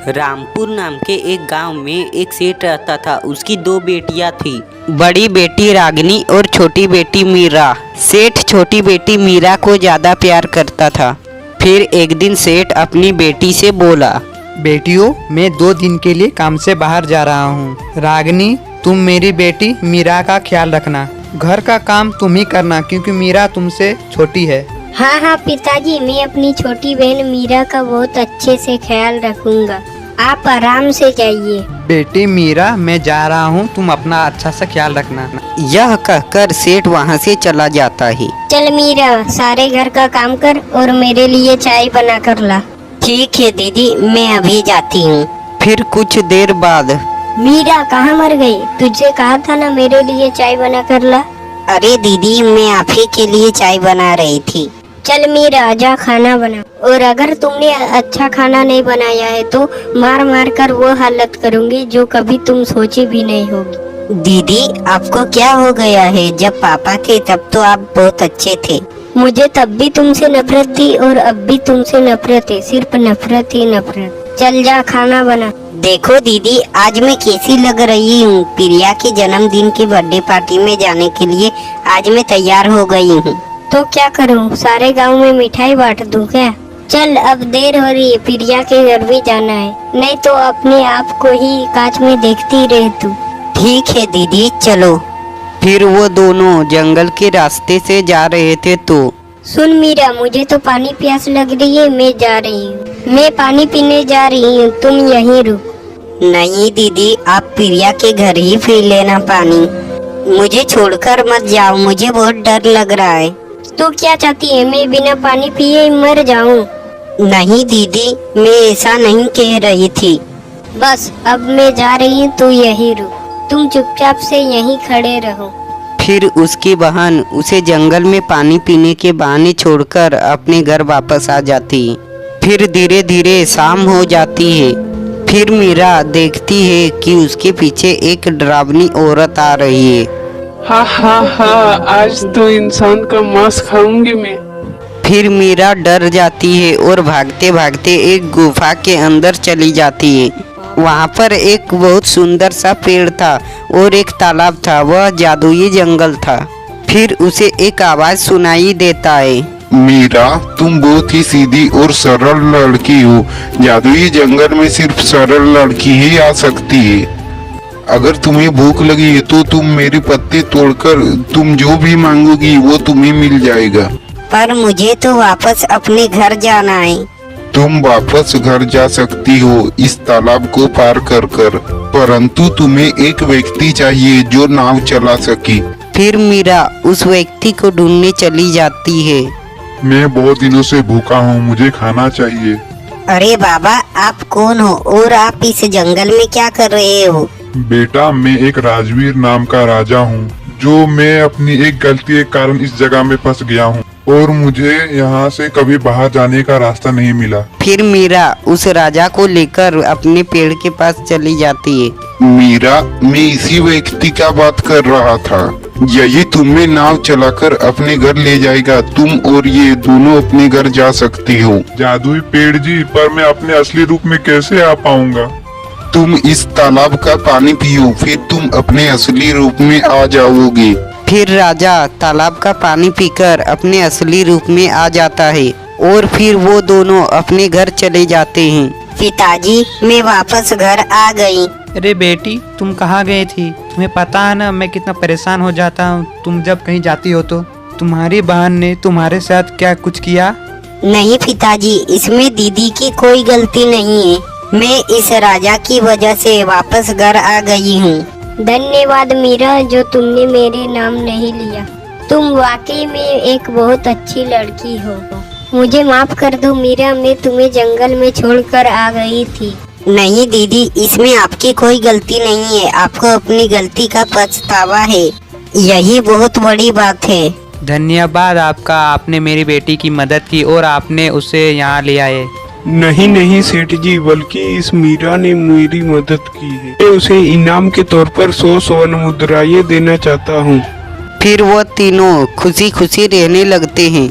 रामपुर नाम के एक गांव में एक सेठ रहता था। उसकी दो बेटियां थी, बड़ी बेटी रागिनी और छोटी बेटी मीरा। सेठ छोटी बेटी मीरा को ज़्यादा प्यार करता था। फिर एक दिन सेठ अपनी बेटी से बोला, बेटियों, मैं 2 दिन के लिए काम से बाहर जा रहा हूँ। रागिनी, तुम मेरी बेटी मीरा का ख्याल रखना। घर का काम तुम ही करना क्योंकि मीरा तुमसे छोटी है। हाँ हाँ पिताजी, मैं अपनी छोटी बहन मीरा का बहुत अच्छे से ख्याल रखूंगा। आप आराम से जाइए। बेटी मीरा, मैं जा रहा हूँ, तुम अपना अच्छा सा ख्याल रखना। यह कहकर सेठ वहाँ से चला जाता है। चल मीरा, सारे घर का काम कर और मेरे लिए चाय बना कर ला। ठीक है दीदी, मैं अभी जाती हूँ। फिर कुछ देर बाद, मीरा कहाँ मर गई? तुझे कहा था ना मेरे लिए चाय बना कर ला। अरे दीदी, मैं आप ही के लिए चाय बना रही थी। चल मीरा, आजा खाना बना। और अगर तुमने अच्छा खाना नहीं बनाया है तो मार मार कर वो हालत करूँगी जो कभी तुम सोची भी नहीं होगी। दीदी, आपको क्या हो गया है? जब पापा थे तब तो आप बहुत अच्छे थे। मुझे तब भी तुमसे नफरत थी और अब भी तुमसे नफरत है, सिर्फ नफरत ही नफरत। चल जा, खाना बना। देखो दीदी, आज मैं कैसी लग रही हूँ। प्रिया के जन्मदिन की बर्थडे पार्टी में जाने के लिए आज मैं तैयार हो गई हूँ। तो क्या करूँ, सारे गांव में मिठाई बांट दूं क्या? चल, अब देर हो रही है, प्रिया के घर भी जाना है, नहीं तो अपने आप को ही कांच में देखती रह तू। ठीक है दीदी, चलो। फिर वो दोनों जंगल के रास्ते से जा रहे थे तो सुन मीरा, मुझे तो पानी प्यास लग रही है, मैं जा रही हूँ। मैं पानी पीने जा रही हूँ, तुम यहीं रुक। नहीं दीदी, आप प्रिया के घर ही पी लेना पानी। मुझे छोड़कर मत जाओ, मुझे बहुत डर लग रहा है। तू क्या चाहती है, मैं बिना पानी पिए मर जाऊँ? नहीं दीदी, मैं ऐसा नहीं कह रही थी। बस, अब मैं जा रही हूँ, तू यहीं रुक। तुम चुपचाप से यहीं खड़े रहो। फिर उसकी बहन उसे जंगल में पानी पीने के बहाने छोड़कर अपने घर वापस आ जाती। फिर धीरे धीरे शाम हो जाती है। फिर मीरा देखती है कि उसके पीछे एक डरावनी औरत आ रही है। हा हा हा, आज तो इंसान का मांस खाऊंगी मैं। फिर मीरा डर जाती है और भागते भागते एक गुफा के अंदर चली जाती है। वहाँ पर एक बहुत सुंदर सा पेड़ था और एक तालाब था। वह जादुई जंगल था। फिर उसे एक आवाज सुनाई देता है, मीरा, तुम बहुत ही सीधी और सरल लड़की हो। जादुई जंगल में सिर्फ सरल लड़की ही आ सकती है। अगर तुम्हें भूख लगी है तो तुम मेरी पत्ते तोड़कर तुम जो भी मांगोगी वो तुम्हें मिल जाएगा। पर मुझे तो वापस अपने घर जाना है। तुम वापस घर जा सकती हो इस तालाब को पार कर कर, परंतु तुम्हें एक व्यक्ति चाहिए जो नाव चला सके। फिर मीरा उस व्यक्ति को ढूंढने चली जाती है। मैं बहुत दिनों से भूखा हूँ, मुझे खाना चाहिए। अरे बाबा, आप कौन हो और आप इस जंगल में क्या कर रहे हो? बेटा, मैं एक राजवीर नाम का राजा हूँ, जो मैं अपनी एक गलती के कारण इस जगह में फंस गया हूँ और मुझे यहाँ से कभी बाहर जाने का रास्ता नहीं मिला। फिर मीरा उस राजा को लेकर अपने पेड़ के पास चली जाती है। मीरा, मैं इसी व्यक्ति का बात कर रहा था। यही तुम्हें नाव चलाकर अपने घर ले जाएगा। तुम और ये दोनों अपने घर जा सकती हो। जादुई पेड़ जी, पर मैं अपने असली रूप में कैसे आ पाऊंगा? तुम इस तालाब का पानी पियो, फिर तुम अपने असली रूप में आ जाओगे। फिर राजा तालाब का पानी पीकर अपने असली रूप में आ जाता है और फिर वो दोनों अपने घर चले जाते हैं। पिताजी, मैं वापस घर आ गई। अरे बेटी, तुम कहाँ गई थी? तुम्हें पता है ना मैं कितना परेशान हो जाता हूँ तुम जब कहीं जाती हो तो। तुम्हारी बहन ने तुम्हारे साथ क्या कुछ किया? नहीं पिताजी, इसमें दीदी की कोई गलती नहीं है। मैं इस राजा की वजह से वापस घर आ गई हूँ। धन्यवाद मीरा, जो तुमने मेरे नाम नहीं लिया। तुम वाकई में एक बहुत अच्छी लड़की हो। मुझे माफ कर दो मीरा, मैं तुम्हें जंगल में छोड़कर आ गई थी। नहीं दीदी, इसमें आपकी कोई गलती नहीं है। आपको अपनी गलती का पछतावा है, यही बहुत बड़ी बात है। धन्यवाद आपका, आपने मेरी बेटी की मदद की और आपने उसे यहाँ ले आए। नहीं नहीं सेठ जी, बल्कि इस मीरा ने मेरी मदद की है। मैं उसे इनाम के तौर पर 100 स्वर्ण मुद्राएं देना चाहता हूँ। फिर वो तीनों खुशी खुशी रहने लगते हैं।